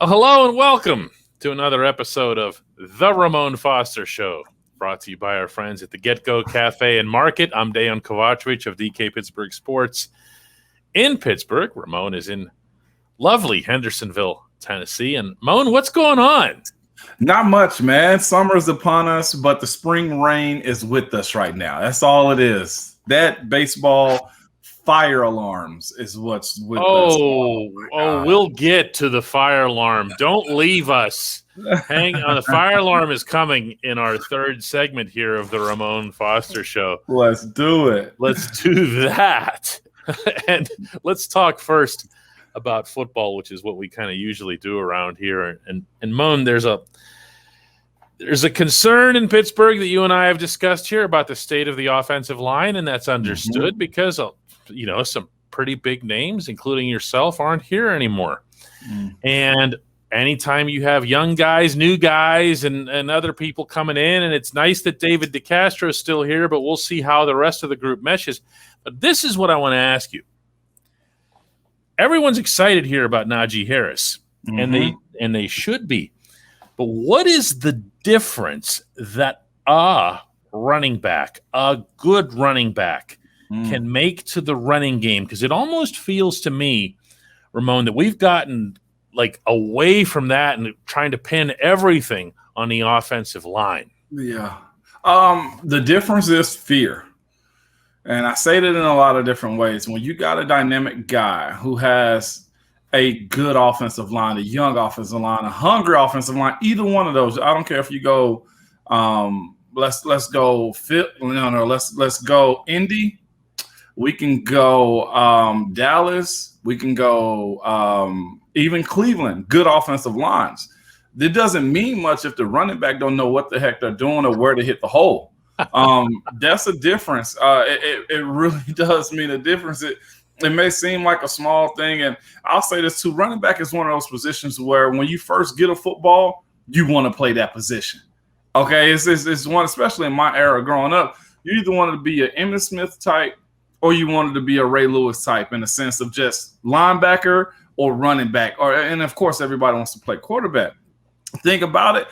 Hello and welcome to another episode of The Ramon Foster Show, brought to you by our friends at the Get-Go Cafe and Market. I'm Dejan Kovacevic of DK Pittsburgh Sports in Pittsburgh. Ramon is in lovely Hendersonville, Tennessee. And Ramon, what's going on? Not much, man. Summer's upon us, but the spring rain is with us right now. That's all it is. That baseball fire alarms is what's with us. We'll get to the fire alarm. Don't leave us. Hang on. The fire alarm is coming in our third segment here of the Ramon Foster Show. Let's do it. Let's do that. And let's talk first about football, which is what we kind of usually do around here. And Moan, there's a concern in Pittsburgh that you and I have discussed here about the state of the offensive line, and that's understood because some pretty big names, including yourself, aren't here anymore. And anytime you have young guys, new guys, and other people coming in, and it's nice that David DeCastro is still here, but we'll see how the rest of the group meshes. But this is what I want to ask you. Everyone's excited here about Najee Harris, and they should be. But what is the difference that a running back, a good running back, can make to the running game? Because it almost feels to me, Ramon, that we've gotten away from that and trying to pin everything on the offensive line. Yeah. The difference is fear. And I say that in a lot of different ways. When you got a dynamic guy who has a good offensive line, a young offensive line, a hungry offensive line, either one of those, I don't care if you go let's go Indy, we can go Dallas, we can go even Cleveland, good offensive lines. It doesn't mean much if the running back don't know what the heck they're doing or where to hit the hole. That's a difference. It really does mean a difference. It may seem like a small thing, and I'll say this too: running back is one of those positions where when you first get a football, you want to play that position. Okay, it's one, especially in my era growing up. You either wanted to be an Emmitt Smith type, or you wanted to be a Ray Lewis type in the sense of just linebacker or running back, and of course everybody wants to play quarterback. Think about it.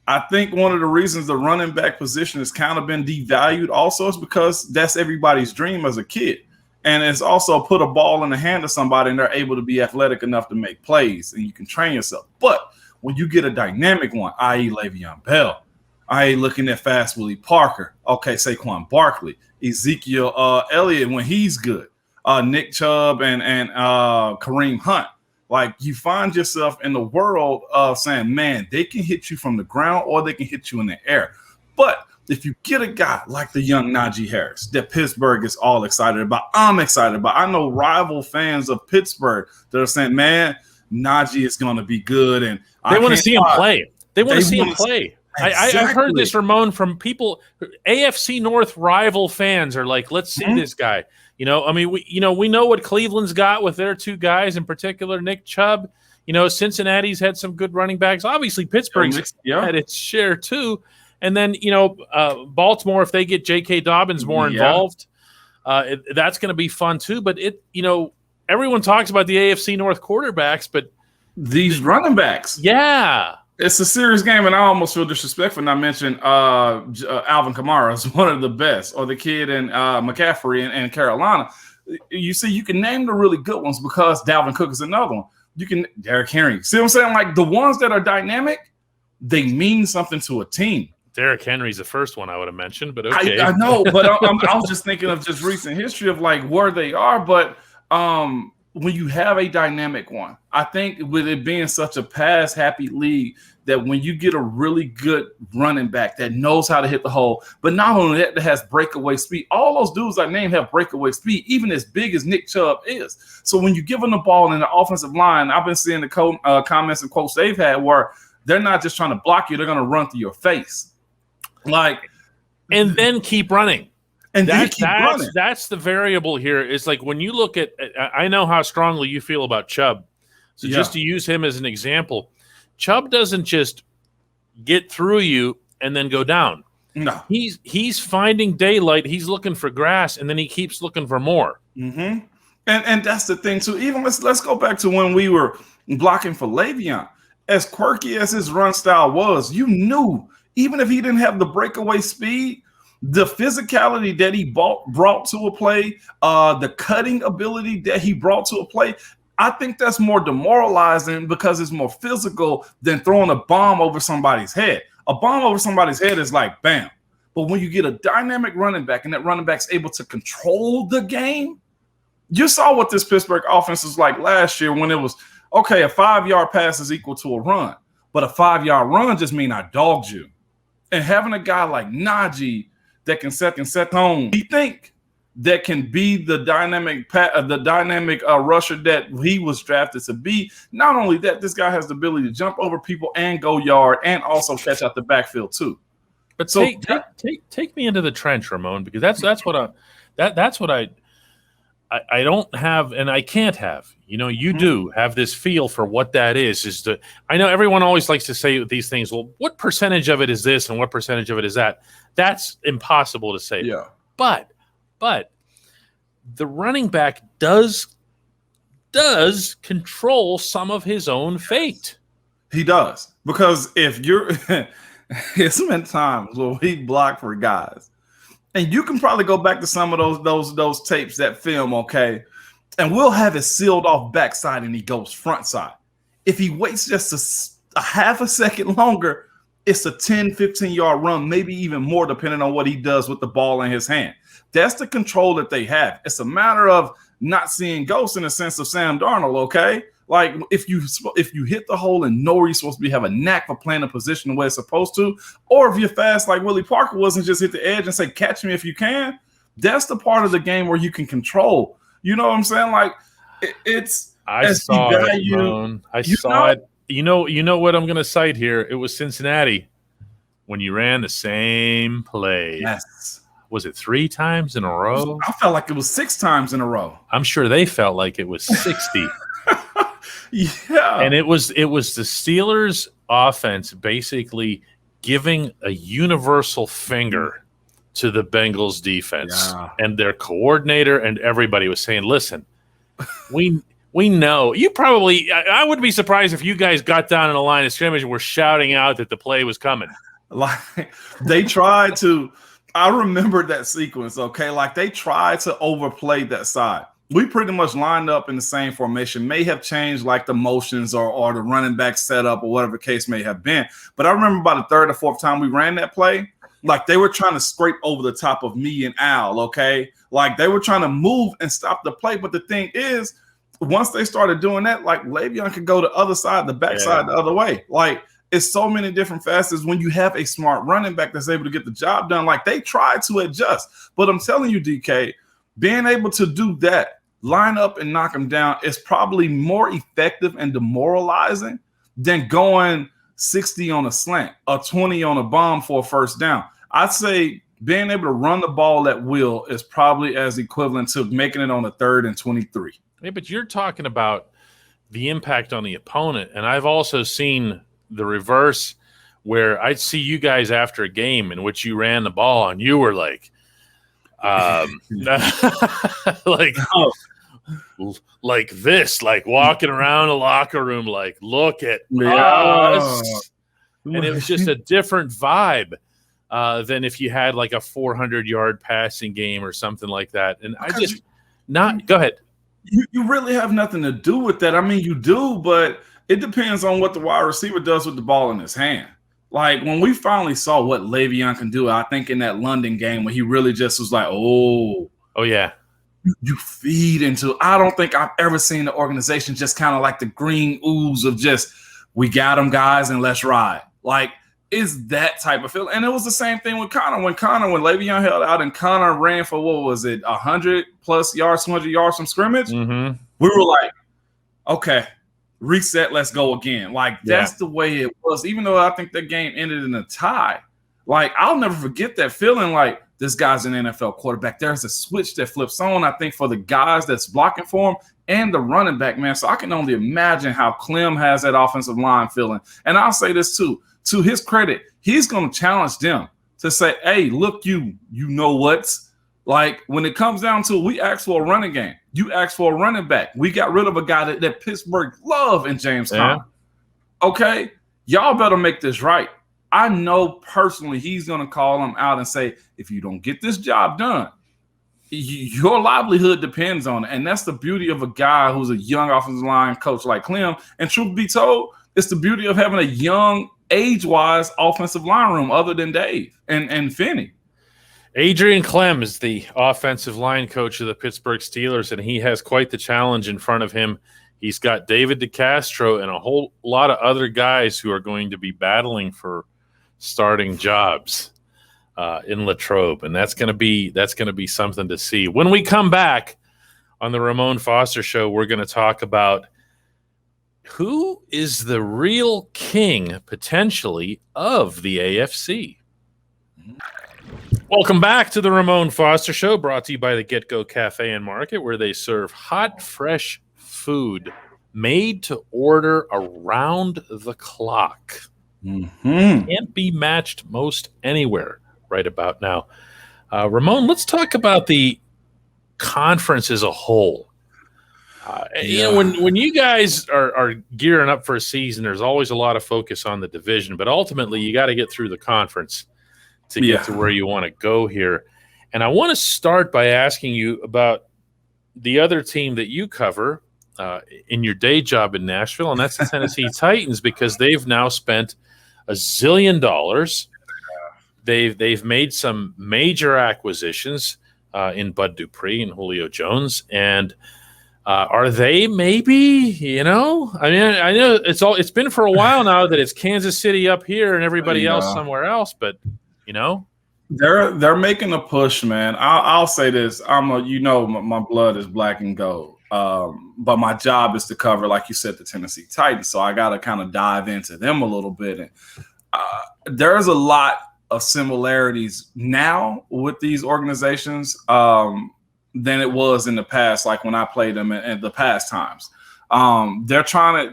I think one of the reasons the running back position has kind of been devalued also is because that's everybody's dream as a kid. And it's also put a ball in the hand of somebody and they're able to be athletic enough to make plays and you can train yourself. But when you get a dynamic one, i.e. Le'Veon Bell, i.e. looking at Fast Willie Parker, okay, Saquon Barkley, Ezekiel Elliott when he's good, Nick Chubb and Kareem Hunt. Like, you find yourself in the world of saying, man, they can hit you from the ground or they can hit you in the air. But if you get a guy like the young Najee Harris that Pittsburgh is all excited about, I'm excited about. I know rival fans of Pittsburgh that are saying, man, Najee is going to be good. And they want to see him play. They want to see him play. Exactly. I've heard this, Ramon, from people. AFC North rival fans are like, let's see this guy. We know what Cleveland's got with their two guys, in particular, Nick Chubb. Cincinnati's had some good running backs. Obviously, Pittsburgh's had its share too. And then, Baltimore, if they get J.K. Dobbins more involved, that's going to be fun too. But everyone talks about the AFC North quarterbacks, but these running backs, it's a serious game, and I almost feel disrespectful not mention Alvin Kamara is one of the best, or the kid in McCaffrey in Carolina. You see, you can name the really good ones because Dalvin Cook is another one. You can Derrick Henry. See what I'm saying? Like, the ones that are dynamic, they mean something to a team. Derrick Henry's the first one I would have mentioned, but okay. I know, but I was just thinking of just recent history of like where they are. But when you have a dynamic one, I think with it being such a pass-happy league, that when you get a really good running back that knows how to hit the hole, but not only that has breakaway speed. All those dudes I named have breakaway speed, even as big as Nick Chubb is. So when you give them the ball in the offensive line, I've been seeing the comments and quotes they've had where they're not just trying to block you, they're going to run through your face. And then keep running. And that's the variable here. It's like when you look at – I know how strongly you feel about Chubb. So just to use him as an example, Chubb doesn't just get through you and then go down. No. He's finding daylight. He's looking for grass, and then he keeps looking for more. Mm-hmm. And that's the thing, too. Even let's go back to when we were blocking for Le'Veon. as quirky as his run style was, you knew even if he didn't have the breakaway speed, the physicality that he brought to a play, the cutting ability that he brought to a play, I think that's more demoralizing because it's more physical than throwing a bomb over somebody's head. A bomb over somebody's head is like, bam. But when you get a dynamic running back and that running back's able to control the game, you saw what this Pittsburgh offense was like last year when it was, okay, a 5-yard pass is equal to a run, but a 5-yard run just means I dogged you. And having a guy like Najee that can set home, we think that can be the dynamic rusher that he was drafted to be. Not only that, this guy has the ability to jump over people and go yard and also catch out the backfield too. But so take me into the trench, Ramon, because that's what I don't have and I can't have. You know, you do have this feel for what that is. I know everyone always likes to say these things. Well, what percentage of it is this and what percentage of it is that? That's impossible to say. Yeah. But the running back does control some of his own fate. He does. Because if you're it's been times where we block for guys. And you can probably go back to some of those tapes, that film, okay? And we'll have it sealed off backside and he goes front side. If he waits just a half a second longer, it's a 10, 15-yard run, maybe even more, depending on what he does with the ball in his hand. That's the control that they have. It's a matter of not seeing ghosts in the sense of Sam Darnold, okay? Like if you hit the hole and know where you're supposed to be, have a knack for playing a position the way it's supposed to, or if you're fast like Willie Parker was and just hit the edge and say, catch me if you can, that's the part of the game where you can control. You know what I'm saying? Like I saw it. You know what I'm going to cite here? It was Cincinnati when you ran the same play. Yes. Was it 3 times in a row? I felt like it was 6 times in a row. I'm sure they felt like it was 60. Yeah. And it was the Steelers offense basically giving a universal finger to the Bengals defense. Yeah. And their coordinator and everybody was saying, listen, we know you probably, I wouldn't be surprised if you guys got down in the line of scrimmage and were shouting out that the play was coming. Like they tried to, I remember that sequence, okay? Like they tried to overplay that side. We pretty much lined up in the same formation, may have changed like the motions or the running back setup or whatever the case may have been. But I remember by the 3rd or 4th time we ran that play, like they were trying to scrape over the top of me and Al, okay? Like they were trying to move and stop the play. But the thing is, once they started doing that, like Le'Veon could go the other side, the backside, the other way. Like it's so many different facets when you have a smart running back that's able to get the job done. Like they tried to adjust. But I'm telling you, DK, being able to do that, line up and knock them down is probably more effective and demoralizing than going 60 on a slant or 20 on a bomb for a first down. I'd say being able to run the ball at will is probably as equivalent to making it on a 3rd and 23. Yeah, but you're talking about the impact on the opponent. And I've also seen the reverse where I'd see you guys after a game in which you ran the ball and you were like, like this, like walking around a locker room, like, look at us. And it was just a different vibe than if you had like a 400-yard passing game or something like that. And go ahead. You really have nothing to do with that. I mean, you do, but it depends on what the wide receiver does with the ball in his hand. Like when we finally saw what Le'Veon can do, I think in that London game when he really just was like, oh yeah. You feed into, I don't think I've ever seen the organization just kind of like the green ooze of just, we got them guys and let's ride. Like, is that type of feeling. And it was the same thing with Connor. When Le'Veon held out and Connor ran for, 100+ yards, 200 yards from scrimmage, we were like, okay, reset, let's go again. Like, that's the way it was. Even though I think that game ended in a tie, like, I'll never forget that feeling like, this guy's an NFL quarterback. There's a switch that flips on, I think, for the guys that's blocking for him and the running back, man. So I can only imagine how Clem has that offensive line feeling. And I'll say this, too. To his credit, he's going to challenge them to say, hey, look, you know what's. Like, when it comes down to it, we asked for a running game. You asked for a running back. We got rid of a guy that Pittsburgh loved in James Conner. Okay, y'all better make this right. I know personally he's going to call them out and say, if you don't get this job done, your livelihood depends on it. And that's the beauty of a guy who's a young offensive line coach like Clem. And truth be told, it's the beauty of having a young, age-wise offensive line room other than Dave and Finney. Adrian Clem is the offensive line coach of the Pittsburgh Steelers, and he has quite the challenge in front of him. He's got David DeCastro and a whole lot of other guys who are going to be battling for starting jobs in Latrobe, and that's going to be something to see. When we come back on the Ramon Foster Show, we're going to talk about who is the real king, potentially, of the AFC. Welcome back to the Ramon Foster Show, brought to you by the Get Go Cafe and Market, where they serve hot, fresh food made to order around the clock. Can't be matched most anywhere right about now. Ramon, let's talk about the conference as a whole. You know, when you guys are gearing up for a season, there's always a lot of focus on the division, but ultimately you got to get through the conference to get to where you want to go here. And I want to start by asking you about the other team that you cover in your day job in Nashville, and that's the Tennessee Titans, because they've now spent $1 zillion. They've made some major acquisitions in Bud Dupree and Julio Jones, and are they maybe, you know? I mean, I know it's been for a while now that it's Kansas City up here and everybody else somewhere else, but you know, they're making a push, man. I'll say this: my blood is black and gold, but my job is to cover, like you said, the Tennessee Titans. So I got to kind of dive into them a little bit, and there's a lot of similarities now with these organizations than it was in the past, like when I played them in the past times.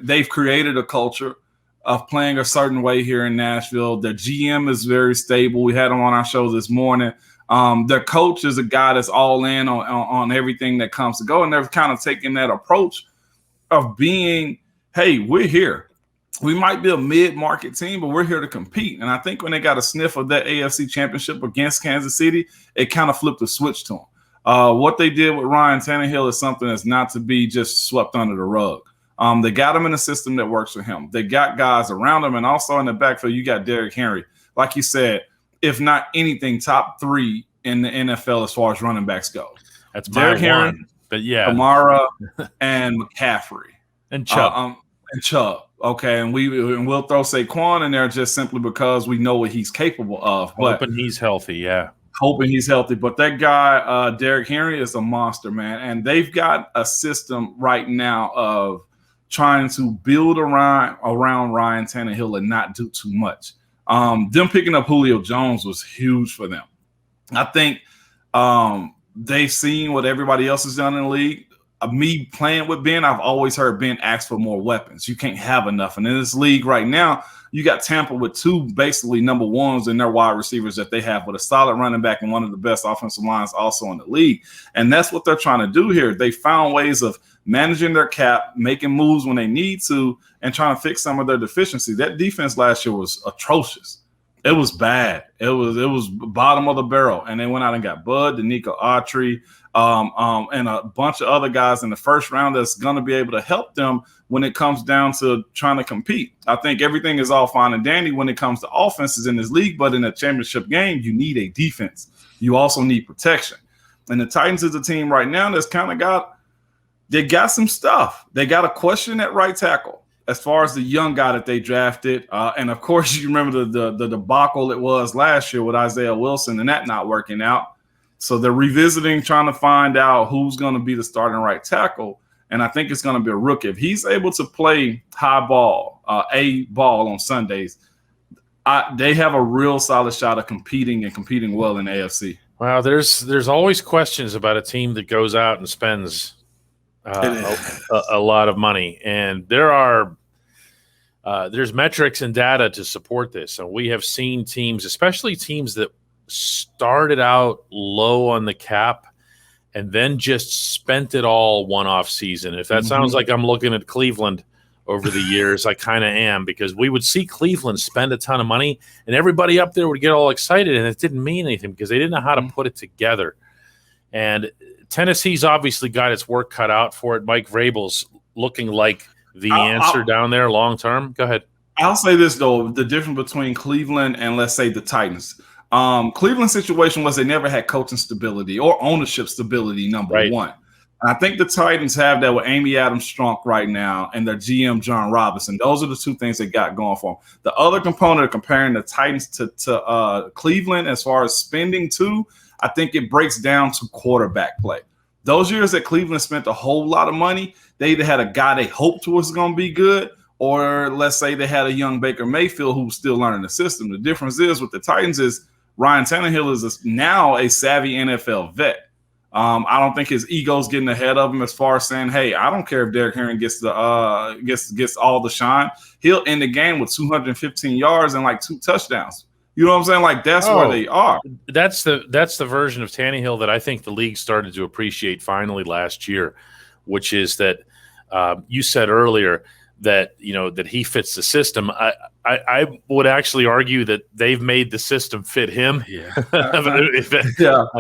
They've created a culture of playing a certain way here in Nashville. Their GM is very stable. We had him on our show this morning. Their coach is a guy that's all in on everything that comes to go. And they're kind of taking that approach of being, hey, we're here. We might be a mid-market team, but we're here to compete. And I think when they got a sniff of that AFC championship against Kansas City, it kind of flipped the switch to them. What they did with Ryan Tannehill is something that's not to be just swept under the rug. They got him in a system that works for him. They got guys around him, and also in the backfield, you got Derrick Henry. Like you said, if not anything, top 3 in the NFL as far as running backs go. That's Derrick Henry, but yeah, Kamara and McCaffrey and Chubb. Okay, and we'll throw Saquon in there just simply because we know what he's capable of. But hoping he's healthy, yeah. Hoping he's healthy. But that guy, Derrick Henry, is a monster, man. And they've got a system right now of trying to build around Ryan Tannehill and not do too much. Them picking up Julio Jones was huge for them. I think they've seen what everybody else has done in the league. Me playing with Ben, I've always heard Ben ask for more weapons. You can't have enough. And in this league right now, you got Tampa with 2 basically number ones in their wide receivers that they have, with a solid running back and one of the best offensive lines also in the league. And that's what they're trying to do here. They found ways of managing their cap, making moves when they need to, and trying to fix some of their deficiency. That defense last year was atrocious. It was bad. It was bottom of the barrel. And they went out and got Bud, Danico Autry, and a bunch of other guys in the first round that's going to be able to help them when it comes down to trying to compete. I think everything is all fine and dandy when it comes to offenses in this league, but in a championship game, you need a defense. You also need protection. And the Titans is a team right now that's kind of got some stuff. They got a question at right tackle as far as the young guy that they drafted. And, of course, you remember the debacle it was last year with Isaiah Wilson and that not working out. So they're revisiting, trying to find out who's going to be the starting right tackle. And I think it's going to be a rookie. If he's able to play high ball, A ball on Sundays, they have a real solid shot of competing well in the AFC. Wow, there's always questions about a team that goes out and spends a lot of money. And there's metrics and data to support this. And we have seen teams, especially teams that started out low on the cap and then just spent it all one off season. If that sounds like I'm looking at Cleveland over the years. I kind of am, because we would see Cleveland spend a ton of money and everybody up there would get all excited, and it didn't mean anything because they didn't know how to put it together. And Tennessee's obviously got its work cut out for it. Mike Vrabel's looking like the answer down there long term. Go ahead. I'll say this, though, the difference between Cleveland and, let's say, the Titans. Cleveland's situation was they never had coaching stability or ownership stability, number one. And I think the Titans have that with Amy Adams-Strunk right now and their GM, John Robinson. Those are the two things they got going for them. The other component of comparing the Titans to Cleveland as far as spending too, I think it breaks down to quarterback play. Those years that Cleveland spent a whole lot of money, they either had a guy they hoped was going to be good, or let's say they had a young Baker Mayfield who was still learning the system. The difference is with the Titans is Ryan Tannehill is now a savvy NFL vet. I don't think his ego's getting ahead of him as far as saying, "Hey, I don't care if Derrick Henry gets all the shine. He'll end the game with 215 yards and like 2 touchdowns." You know what I'm saying? Like that's where they are. That's the version of Tannehill that I think the league started to appreciate finally last year, which is that you said earlier that that he fits the system. I would actually argue that they've made the system fit him. Yeah.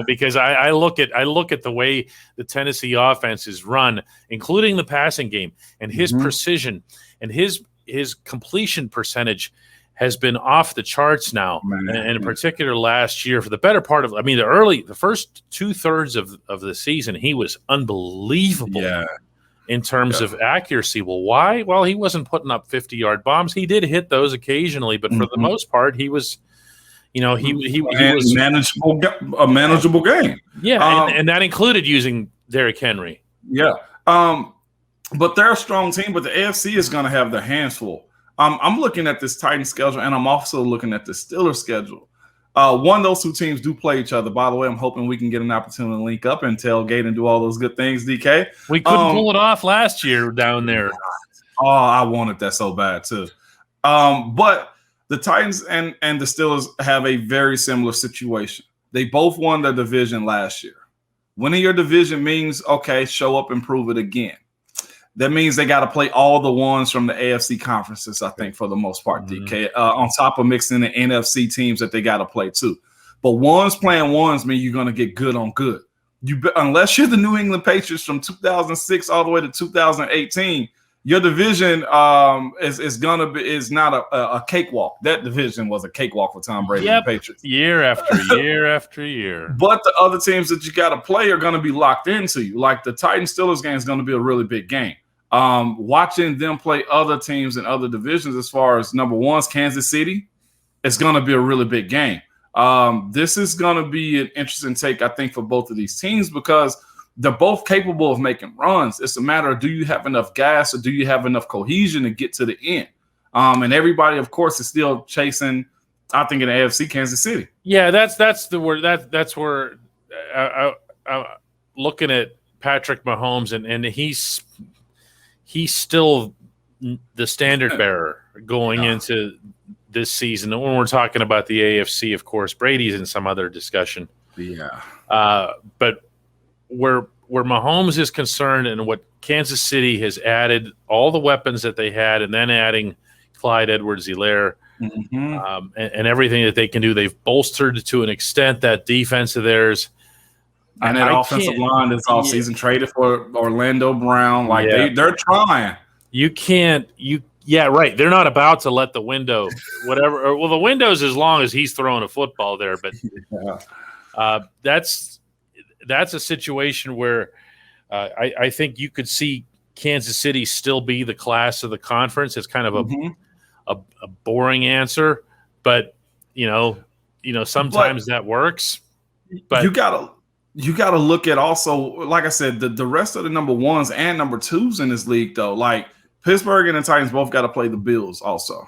Because I look at the way the Tennessee offense is run, including the passing game, and his precision and his completion percentage has been off the charts now. And in particular last year, for the better part of the first 2/3 of the season, he was unbelievable. Yeah. In terms of accuracy. Well, why? Well, he wasn't putting up 50-yard bombs. He did hit those occasionally, but for the most part, he was, he was a manageable game. Yeah, and that included using Derrick Henry. Yeah, but they're a strong team. But the AFC is going to have their hands full. I'm looking at this Titans schedule, and I'm also looking at the Steelers schedule. One of those two teams do play each other. By the way, I'm hoping we can get an opportunity to link up and tailgate and do all those good things, DK. We couldn't pull it off last year down there. Oh, I wanted that so bad too. But the Titans and the Steelers have a very similar situation. They both won their division last year. Winning your division means, okay, show up and prove it again. That means they got to play all the ones from the AFC conferences, I think, for the most part, DK, on top of mixing the NFC teams that they got to play too. But ones playing ones mean you're going to get good on good. Unless you're the New England Patriots from 2006 all the way to 2018, your division is not a cakewalk. That division was a cakewalk for Tom Brady and the Patriots. Year after year after year. But the other teams that you got to play are going to be locked into you. Like the Titans-Steelers game is going to be a really big game. Watching them play other teams in other divisions, as far as number one's Kansas City, it's going to be a really big game. This is going to be an interesting take, I think, for both of these teams because they're both capable of making runs. It's a matter of, do you have enough gas or do you have enough cohesion to get to the end? And everybody, of course, is still chasing, I think, in the AFC, Kansas City. Yeah, that's the word. That's where looking at Patrick Mahomes, and he's still the standard bearer going into this season. And when we're talking about the AFC, of course, Brady's in some other discussion. Yeah. But where Mahomes is concerned and what Kansas City has added, all the weapons that they had, and then adding Clyde Edwards-Helaire and everything that they can do, they've bolstered to an extent that defense of theirs. And that offensive line this offseason traded for Orlando Brown. Like they're trying. Right. They're not about to let the window, whatever. Well, the window's as long as he's throwing a football there, but that's a situation where I think you could see Kansas City still be the class of the conference. It's kind of a boring answer, but sometimes that works. But you gotta look at also, like I said, the rest of the number ones and number twos in this league, though. Like Pittsburgh and the Titans both got to play the Bills also.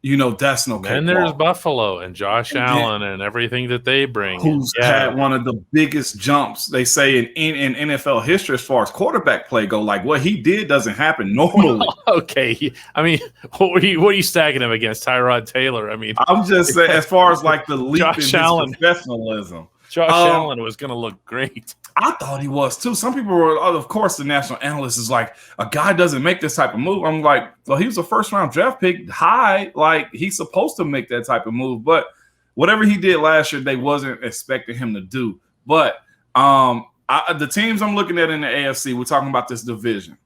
That's no cakewalk. And there's Buffalo and Josh Allen and everything that they bring. Who's had one of the biggest jumps, they say, in NFL history as far as quarterback play go. Like what he did doesn't happen normally. Okay. I mean, what are you stacking him against? Tyrod Taylor? I mean, I'm just saying as far as like the leap in his professionalism. Josh Allen was going to look great. I thought he was too. Some people were, of course, the national analyst is like, a guy doesn't make this type of move. I'm like, well, he was a first-round draft pick high. Like, he's supposed to make that type of move. But whatever he did last year, they wasn't expecting him to do. But the teams I'm looking at in the AFC, we're talking about this division.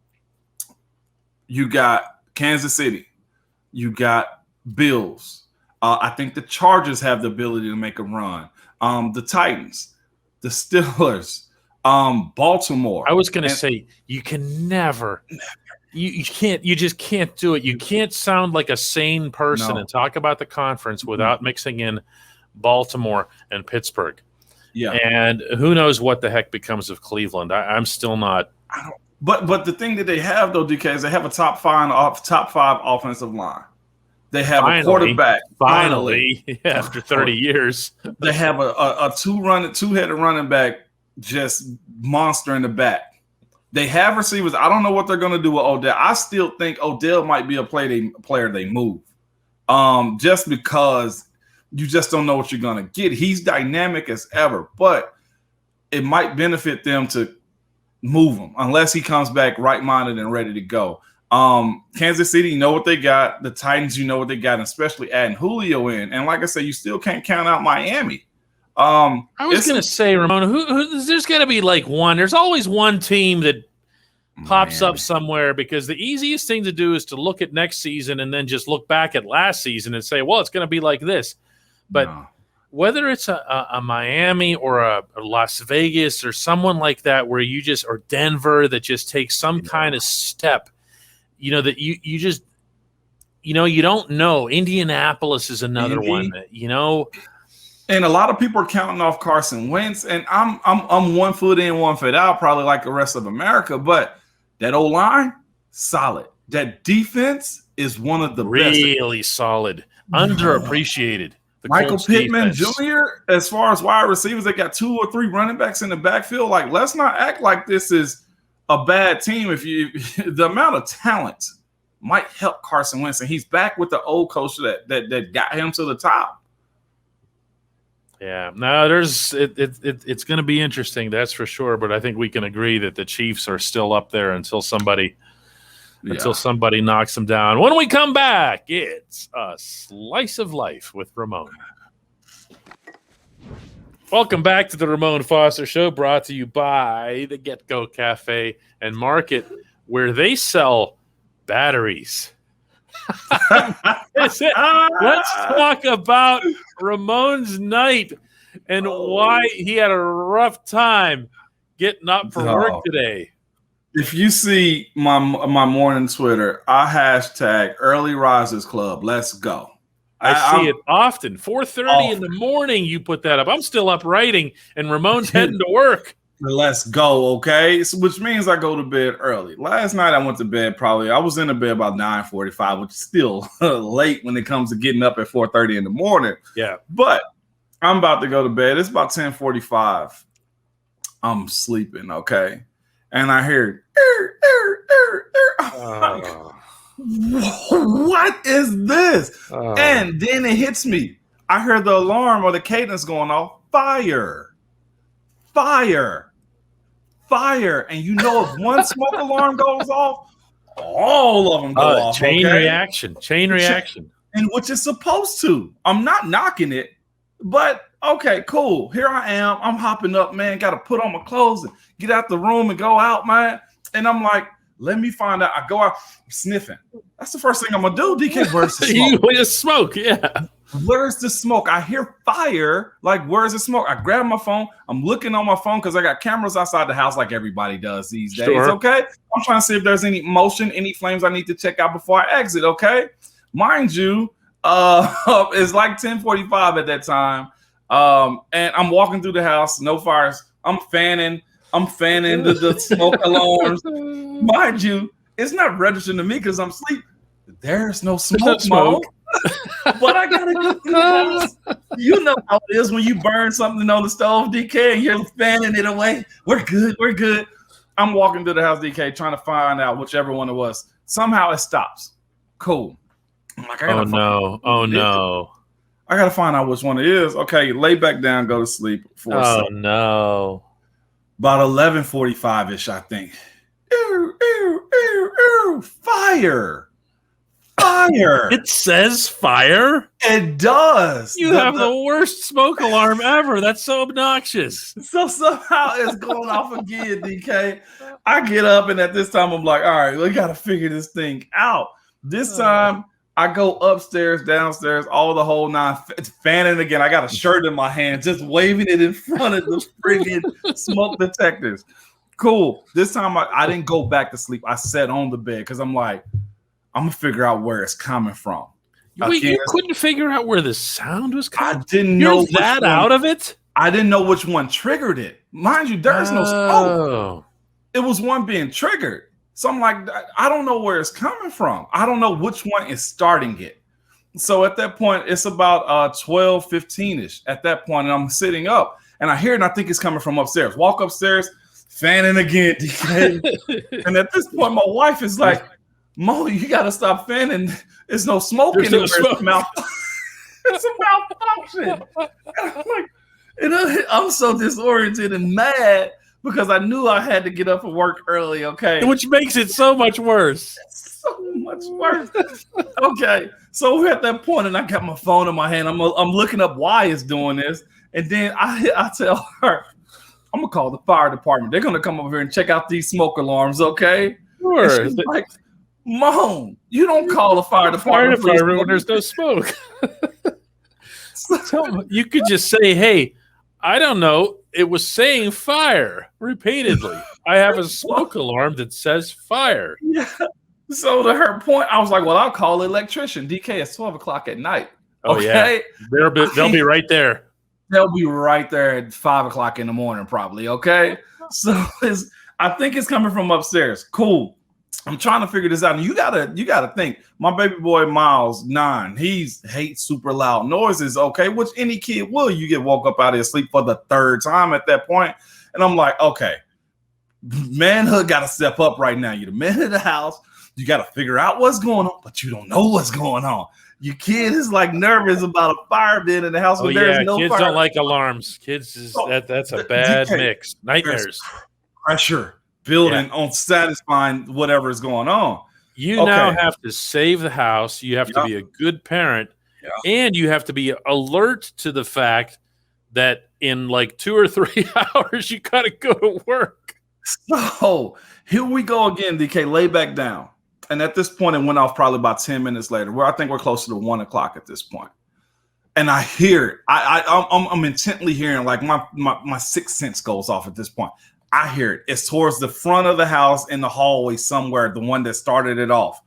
You got Kansas City. You got Bills. I think the Chargers have the ability to make a run. The Titans, the Steelers, Baltimore. I was going to say, you can never, you just can't do it. You can't sound like a sane person and talk about the conference without mixing in Baltimore and Pittsburgh. Yeah. And who knows what the heck becomes of Cleveland. I'm still not. But the thing that they have, though, DK, is they have a top five offensive line. They have a quarterback. Finally, after 30 years. They have a two-headed running back, just monster in the back. They have receivers. I don't know what they're going to do with Odell. I still think Odell might be a player they move, just because you just don't know what you're going to get. He's dynamic as ever, but it might benefit them to move him unless he comes back right-minded and ready to go. Kansas City, you know what they got. The Titans, you know what they got, and especially adding Julio in. And like I said, you still can't count out Miami. I was going to say, Ramon, there's got to be like one. There's always one team that pops up somewhere, because the easiest thing to do is to look at next season and then just look back at last season and say, well, it's going to be like this. But whether it's a Miami or a Las Vegas or someone like that, where you just, or Denver, that just takes some kind of step, that you just, you don't know. Indianapolis is another one that, And a lot of people are counting off Carson Wentz, and I'm 1 foot in, 1 foot out, probably like the rest of America. But that O-line, solid. That defense is one of the really best. Solid, underappreciated. Michael Pittman Jr., as far as wide receivers, they got 2 or 3 running backs in the backfield. Like, let's not act like this is a bad team. If the amount of talent might help Carson Wentz, and he's back with the old coach that got him to the top. Yeah, no, it's going to be interesting, that's for sure. But I think we can agree that the Chiefs are still up there until somebody knocks them down. When we come back, it's a slice of life with Ramon. Welcome back to the Ramon Foster Show, brought to you by the Get Go Cafe and Market, where they sell batteries. Let's talk about Ramon's night and why he had a rough time getting up for work today. If you see my morning Twitter, I hashtag Early Risers Club. Let's go. I see it often. 4:30 in the morning, you put that up. I'm still up writing, and Ramon's heading to work. Let's go, okay? So, which means I go to bed early. Last night I went to bed I was in the bed about 9:45, which is still late when it comes to getting up at 4:30 in the morning. Yeah. But I'm about to go to bed. It's about 10:45. I'm sleeping, okay? And I hear, what is this? And then it hits me. I heard the alarm or the cadence going off. Fire. And you know, if one smoke alarm goes off, all of them go off. Chain reaction. And which is supposed to. I'm not knocking it, but okay, cool. Here I am. I'm hopping up, man. Got to put on my clothes and get out the room and go out, man. And I'm like, let me find out. I go out sniffing. That's the first thing I'm going to do. DK, where's the smoke? Just smoke, yeah. Where's the smoke? I hear fire. Like, where's the smoke? I grab my phone. I'm looking on my phone because I got cameras outside the house like everybody does these days, okay? I'm trying to see if there's any motion, any flames I need to check out before I exit, okay? Mind you, it's like 10:45 at that time. And I'm walking through the house, no fires. I'm fanning the smoke alarms. Mind you, it's not registering to me because I'm asleep. There's no smoke. But I gotta go through the house. You know how it is when you burn something on the stove, DK, and you're fanning it away. We're good. I'm walking through the house, DK, trying to find out whichever one it was. Somehow it stops. Cool. I'm like, oh no. I got to find out which one it is. Okay, lay back down, go to sleep. Oh, no. About 11:45-ish, I think. Fire. It says fire? It does. You have the worst smoke alarm ever. That's so obnoxious. So somehow it's going off again, DK. I get up, and at this time, I'm like, all right, we got to figure this thing out. This time, I go upstairs, downstairs, all the whole nine. It's fanning again. I got a shirt in my hand, just waving it in front of the friggin' smoke detectors. Cool. This time, I didn't go back to sleep. I sat on the bed because I'm like, I'm going to figure out where it's coming from. Wait, you couldn't figure out where the sound was coming? I didn't know that out of it? I didn't know which one triggered it. Mind you, there's no smoke. It was one being triggered. So I'm like, I don't know where it's coming from. I don't know which one is starting it. So at that point, it's about 12:15-ish at that point, and I'm sitting up, and I hear it, and I think it's coming from upstairs. Walk upstairs, fanning again, DK. And at this point, my wife is like, Mo, you got to stop fanning. There's no smoke anywhere. It's a malfunction. And I'm so disoriented and mad because I knew I had to get up and work early, okay? Which makes it so much worse. So much worse. Okay, so we're at that point, and I got my phone in my hand. I'm looking up why it's doing this, and then I tell her, I'm going to call the fire department. They're going to come over here and check out these smoke alarms, okay? Sure. She's like, Mom, you don't call the fire department when there's no smoke. So you could just say, hey, I don't know. It was saying fire repeatedly. I have a smoke alarm that says fire. Yeah. So to her point, I was like, well, I'll call the electrician. DK, it's 12 o'clock at night. Oh, okay? Yeah. They'll be right there. They'll be right there at 5 o'clock in the morning, probably. Okay. So I think it's coming from upstairs. Cool. I'm trying to figure this out. And you gotta think, my baby boy Miles, 9, he hates super loud noises, okay, which any kid will. You get woke up out of his sleep for the 3rd time at that point. And I'm like, okay, manhood gotta step up right now. You're the man of the house. You gotta figure out what's going on, but you don't know what's going on. Your kid is like nervous about a fire being in the house when there's no kids fire. Don't like alarms. Kids that's a bad mix. Nightmares. Pressure building on satisfying whatever is going on. You now have to save the house. You have to be a good parent, and you have to be alert to the fact that in like 2 or 3 hours you got to go to work. So here we go again, DK. Lay back down. And at this point, it went off probably about 10 minutes later, where I think we're closer to 1 o'clock at this point. And I hear it. I'm intently hearing, like my sixth sense goes off at this point. I hear it. It's towards the front of the house in the hallway somewhere, the one that started it off.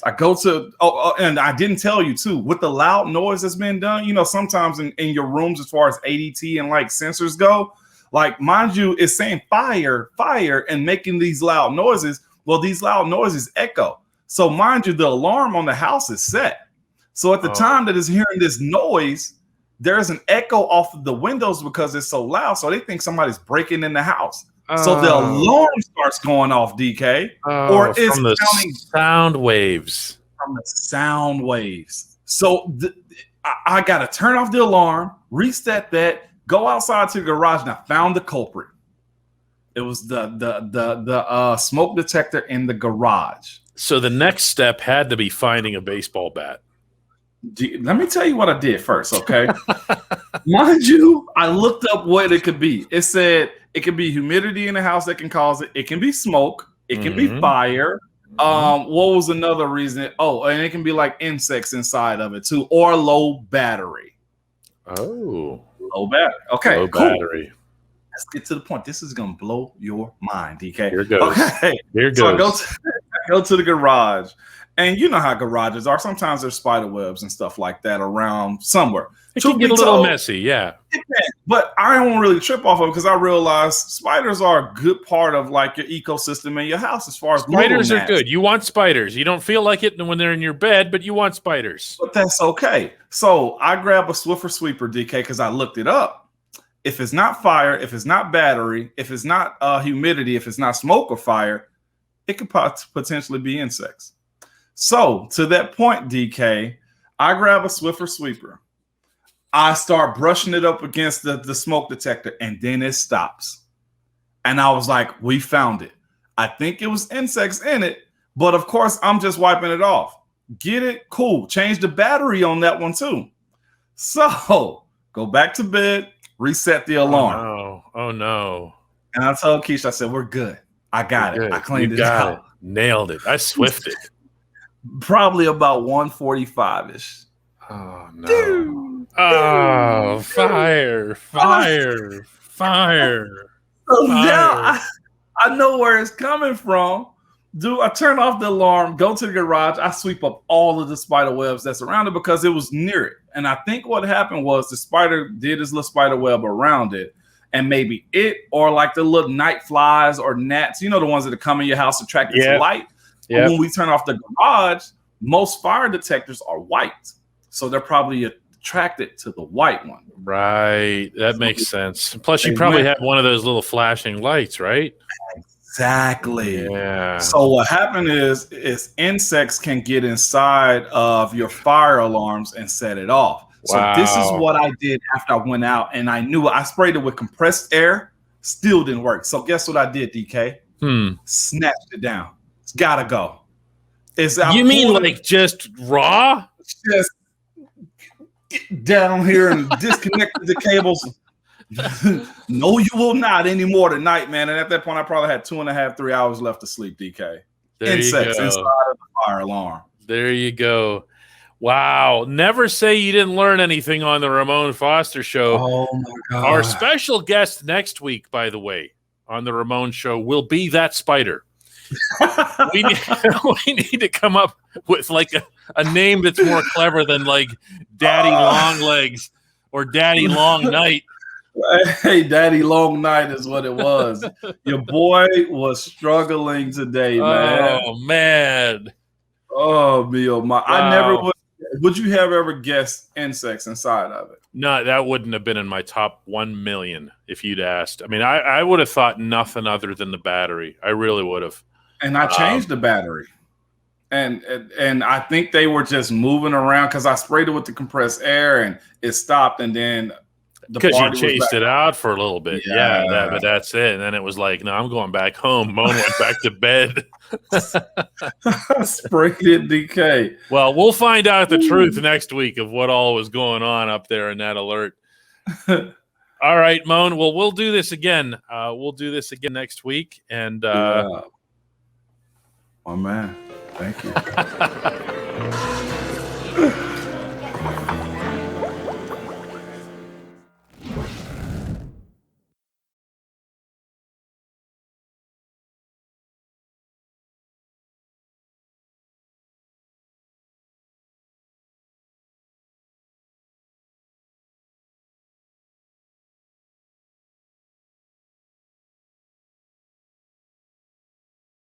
I go to, and I didn't tell you too, with the loud noise that's been done, you know, sometimes in your rooms, as far as ADT and like sensors go, like, mind you, it's saying fire, fire, and making these loud noises. Well, these loud noises echo. So mind you, the alarm on the house is set. So at the time that it's hearing this noise, there's an echo off of the windows because it's so loud. So they think somebody's breaking in the house. So the alarm starts going off, DK, or it's from the sound waves. From the sound waves. So I got to turn off the alarm, reset that, go outside to the garage, and I found the culprit. It was the smoke detector in the garage. So the next step had to be finding a baseball bat. Let me tell you what I did first, okay? Mind you, I looked up what it could be. It said it could be humidity in the house that can cause it. It can be smoke. It can be fire. What was another reason? Oh, and it can be like insects inside of it too, or low battery. Oh, low battery. Okay, low cool. battery. Let's get to the point. This is gonna blow your mind, DK. Here it goes. Okay, here it so goes. I go to the garage. And you know how garages are. Sometimes there's spider webs and stuff like that around somewhere. It can get a little messy, yeah. But I don't really trip off of it because I realize spiders are a good part of like your ecosystem in your house as far as spiders are good. You want spiders. You don't feel like it when they're in your bed, but you want spiders. But that's okay. So I grab a Swiffer sweeper, DK, because I looked it up. If it's not fire, if it's not battery, if it's not humidity, if it's not smoke or fire, it could potentially be insects. So to that point, DK, I grab a Swiffer sweeper. I start brushing it up against the smoke detector, and then it stops. And I was like, we found it. I think it was insects in it, but of course, I'm just wiping it off. Get it? Cool. Change the battery on that one too. So go back to bed, reset the alarm. Oh no. And I told Keisha, I said, we're good. I got it. I cleaned it out. Nailed it. I swifted. Probably about 1:45-ish. Oh no. Dude. Oh, fire. So now I know where it's coming from. I turn off the alarm, go to the garage, I sweep up all of the spider webs that's around it because it was near it. And I think what happened was the spider did his little spider web around it, and maybe it or like the little night flies or gnats, the ones that come in your house attracted to light. Yep. When we turn off the garage, most fire detectors are white. So they're probably attracted to the white one. Right. That makes sense. Plus, you probably have one of those little flashing lights, right? Exactly. Yeah. So what happened is insects can get inside of your fire alarms and set it off. Wow. So this is what I did after I went out, and I knew I sprayed it with compressed air. Still didn't work. So guess what I did, DK? Snatched it down. It's gotta go. You mean like just raw? Just get down here and disconnected the cables. No, you will not anymore tonight, man. And at that point, I probably had 2.5, 3 hours left to sleep, DK. Insects inside of the fire alarm. There you go. Wow. Never say you didn't learn anything on the Ramon Foster Show. Oh, my God. Our special guest next week, by the way, on the Ramon Show will be that spider. we need to come up with like a name that's more clever than like Daddy Long Legs or Daddy Long Night. Hey, Daddy Long Night is what it was. Your boy was struggling today, man. Oh, man. Oh, me, oh, my. Wow. I never would. Would you have ever guessed insects inside of it? No, that wouldn't have been in my top 1 million if you'd asked. I mean, I would have thought nothing other than the battery. I really would have. And I changed the battery. And I think they were just moving around because I sprayed it with the compressed air and it stopped, and then because you chased it out for a little bit. Yeah, but that's it. And then it was like, no, I'm going back home. Moan went back to bed. Sprayed it, DK. Well, we'll find out the truth next week of what all was going on up there in that alert. All right, Moan. Well, we'll do this again. We'll do this again next week. And oh, man. Thank you.